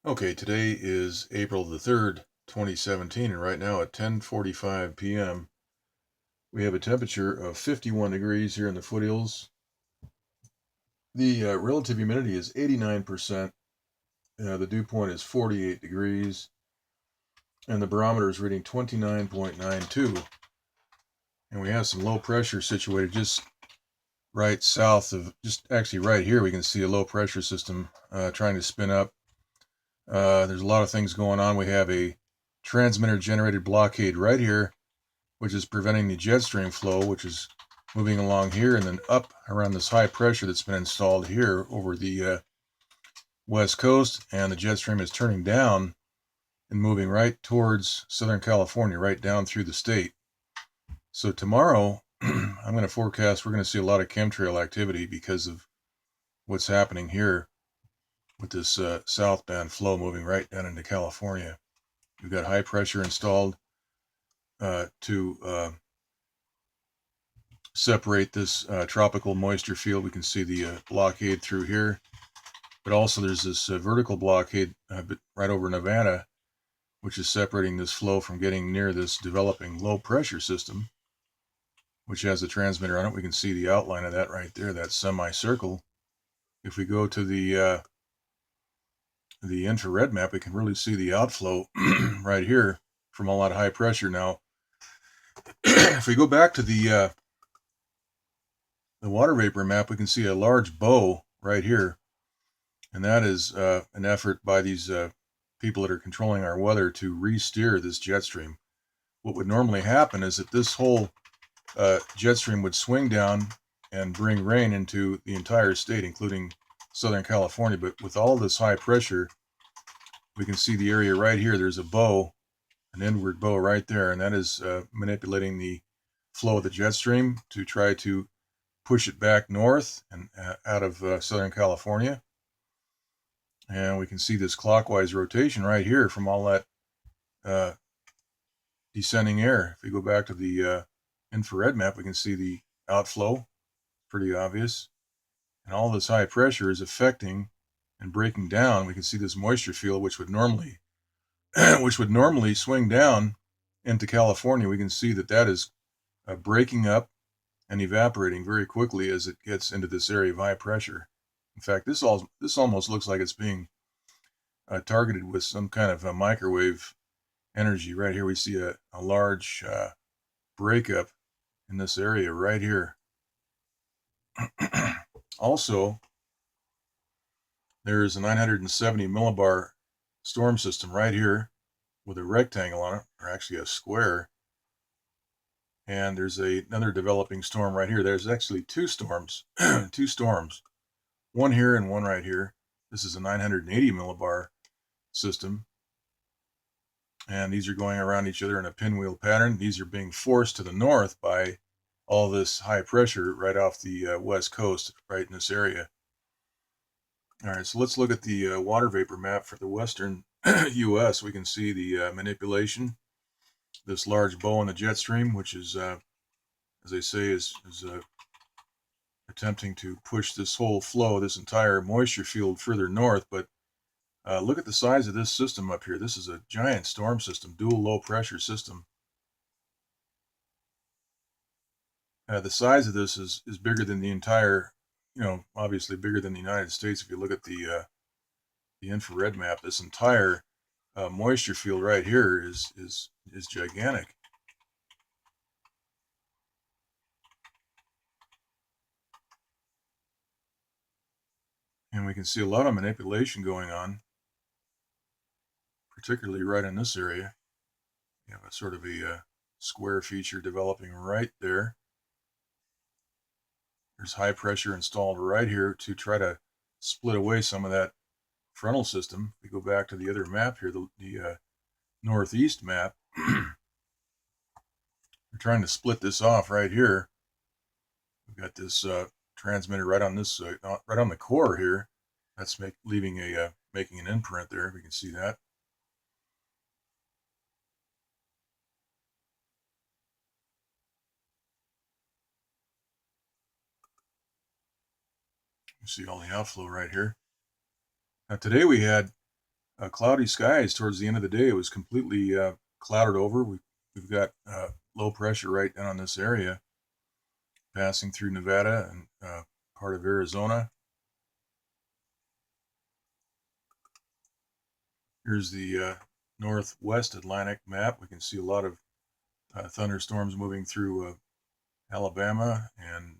Okay, today is April the 3rd, 2017, and right now at 10:45 p.m. we have a temperature of 51 degrees here in the foothills. The relative humidity is 89%. The dew point is 48 degrees, and the barometer is reading 29.92. And we have some low pressure situated just right south of, just actually right here, we can see a low pressure system trying to spin up. There's a lot of things going on. We have a transmitter generated blockade right here, which is preventing the jet stream flow, which is moving along here and then up around this high pressure that's been installed here over the west coast, and the jet stream is turning down and moving right towards Southern California, right down through the state. So tomorrow, I'm going to forecast we're going to see a lot of chemtrail activity because of what's happening here with this southbound flow moving right down into California. We've got high pressure installed to separate this tropical moisture field. We can see the blockade through here, but also there's this vertical blockade right over Nevada, which is separating this flow from getting near this developing low pressure system, which has a transmitter on it. We can see the outline of that right there, that semicircle. If we go to the infrared map, we can really see the outflow right here from all that high pressure. Now, if we go back to the water vapor map, we can see a large bow right here, and that is an effort by these people that are controlling our weather to re-steer this jet stream. What would normally happen is that this whole jet stream would swing down and bring rain into the entire state, including Southern California. But with all this high pressure, we can see the area right here. There's a bow, an inward bow right there, and that is manipulating the flow of the jet stream to try to push it back north and out of Southern California. And we can see this clockwise rotation right here from all that descending air. If we go back to the infrared map, we can see the outflow, pretty obvious. And all this high pressure is affecting and breaking down. We can see this moisture field, which would normally swing down into California. We can see that that is breaking up and evaporating very quickly as it gets into this area of high pressure. In fact, this almost looks like it's being targeted with some kind of a microwave energy. Right here we see a large breakup in this area right here. Also, there's a 970 millibar storm system right here with a rectangle on it, or actually a square. And there's another developing storm right here. There's actually two storms, one here and one right here. This is a 980 millibar system, and these are going around each other in a pinwheel pattern. These are being forced to the north by all this high pressure right off the west coast, right in this area. All right, so let's look at the water vapor map for the western U.S. We can see the manipulation, this large bow on the jet stream, which is, as they say, is attempting to push this whole flow, this entire moisture field further north. But look at the size of this system up here. This is a giant storm system, dual low pressure system. The size of this is bigger than the entire, obviously bigger than the United States. If you look at the infrared map, this entire moisture field right here is gigantic. And we can see a lot of manipulation going on, particularly right in this area. You have a sort of a square feature developing right there. There's high pressure installed right here to try to split away some of that frontal system. If we go back to the other map here, the northeast map, we're trying to split this off right here. We've got this transmitter right on this, right on the core here. That's making an imprint there. We can see that. You see all the outflow right here. Now today we had cloudy skies towards the end of the day. It was completely clouded over. We've got low pressure right down on this area, passing through Nevada and part of Arizona. Here's the northwest Atlantic map. We can see a lot of thunderstorms moving through Alabama and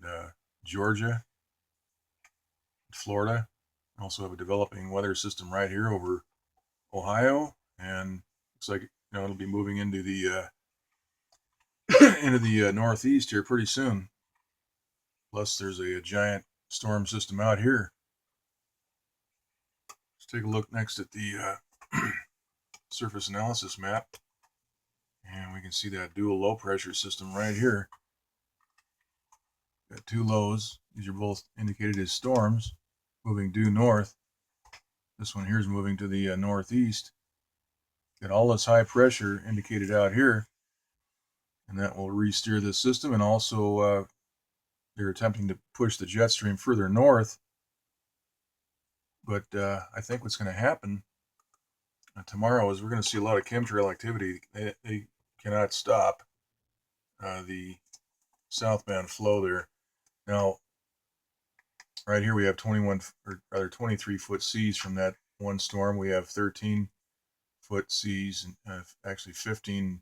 Georgia, Florida. Also have a developing weather system right here over Ohio, and looks like it'll be moving into the northeast here pretty soon. Plus, there's a giant storm system out here. Let's take a look next at the surface analysis map, and we can see that dual low pressure system right here. Got two lows. These are both indicated as storms moving due north. This one here is moving to the northeast. Got all this high pressure indicated out here, and that will re-steer this system. And also, they're attempting to push the jet stream further north. But I think what's going to happen tomorrow is we're going to see a lot of chemtrail activity. They cannot stop the southbound flow there. Now, right here we have 23 foot seas from that one storm. We have 13 foot seas and actually 15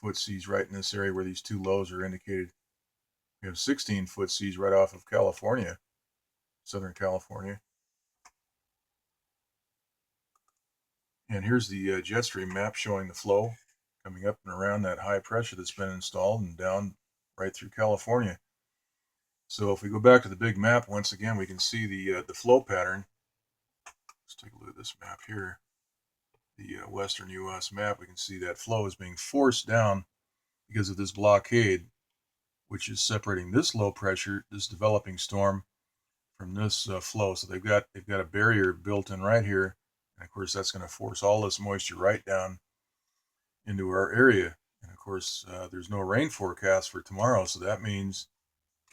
foot seas right in this area where these two lows are indicated. We have 16 foot seas right off of California, Southern California. And here's the jet stream map showing the flow coming up and around that high pressure that's been installed and down right through California. So if we go back to the big map once again, we can see the flow pattern. Let's take a look at this map here. The western U.S. map, we can see that flow is being forced down because of this blockade, which is separating this low pressure, this developing storm, from this flow. So they've got a barrier built in right here, and of course that's going to force all this moisture right down into our area. And of course there's no rain forecast for tomorrow, so that means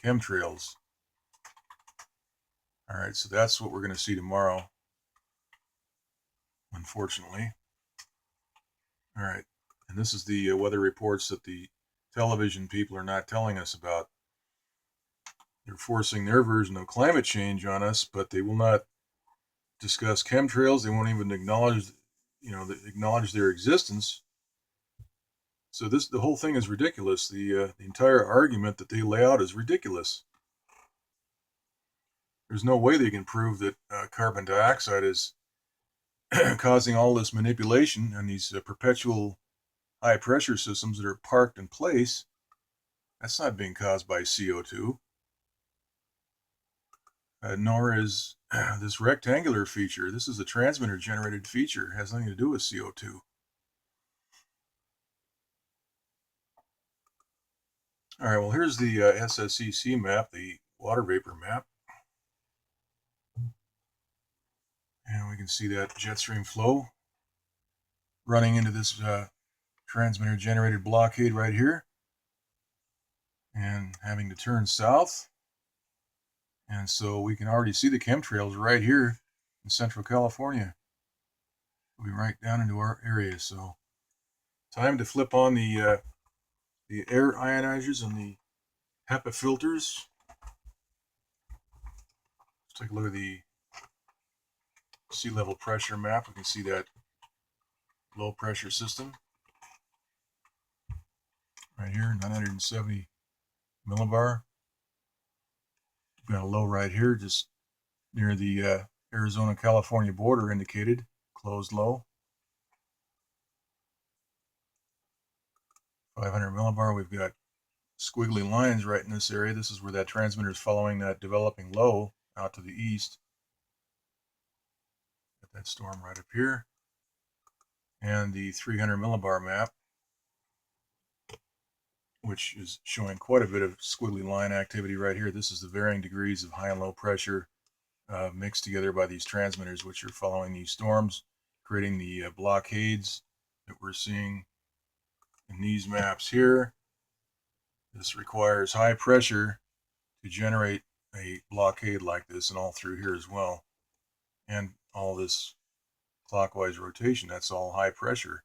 chemtrails. All right, so that's what we're going to see tomorrow, unfortunately. All right, and this is the weather reports that the television people are not telling us about. They're forcing their version of climate change on us, but they will not discuss chemtrails. They won't even acknowledge their existence. So the whole thing is ridiculous. The entire argument that they lay out is ridiculous. There's no way they can prove that carbon dioxide is causing all this manipulation and these perpetual high pressure systems that are parked in place. That's not being caused by CO2. Nor is this rectangular feature. This is a transmitter generated feature. It has nothing to do with CO2. All right, well, here's the SSEC map, the water vapor map. And we can see that jet stream flow running into this transmitter generated blockade right here and having to turn south. And so we can already see the chemtrails right here in Central California. We'll be right down into our area. So time to flip on the air ionizers and the HEPA filters. Let's take a look at the sea level pressure map. We can see that low pressure system right here, 970 millibar. We've got a low right here just near the Arizona-California border indicated, closed low. 500 millibar, we've got squiggly lines right in this area. This is where that transmitter is following that developing low out to the east. Got that storm right up here. And the 300 millibar map, which is showing quite a bit of squiggly line activity right here. This is the varying degrees of high and low pressure mixed together by these transmitters, which are following these storms, creating the blockades that we're seeing in these maps here. This requires high pressure to generate a blockade like this, and all through here as well. And all this clockwise rotation. That's all high pressure.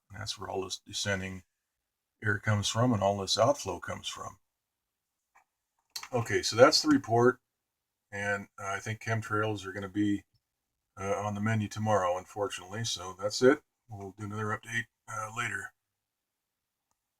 And that's where all this descending air comes from and all this outflow comes from. Okay, so that's the report. And I think chemtrails are going to be on the menu tomorrow, unfortunately. So that's it. We'll do another update later.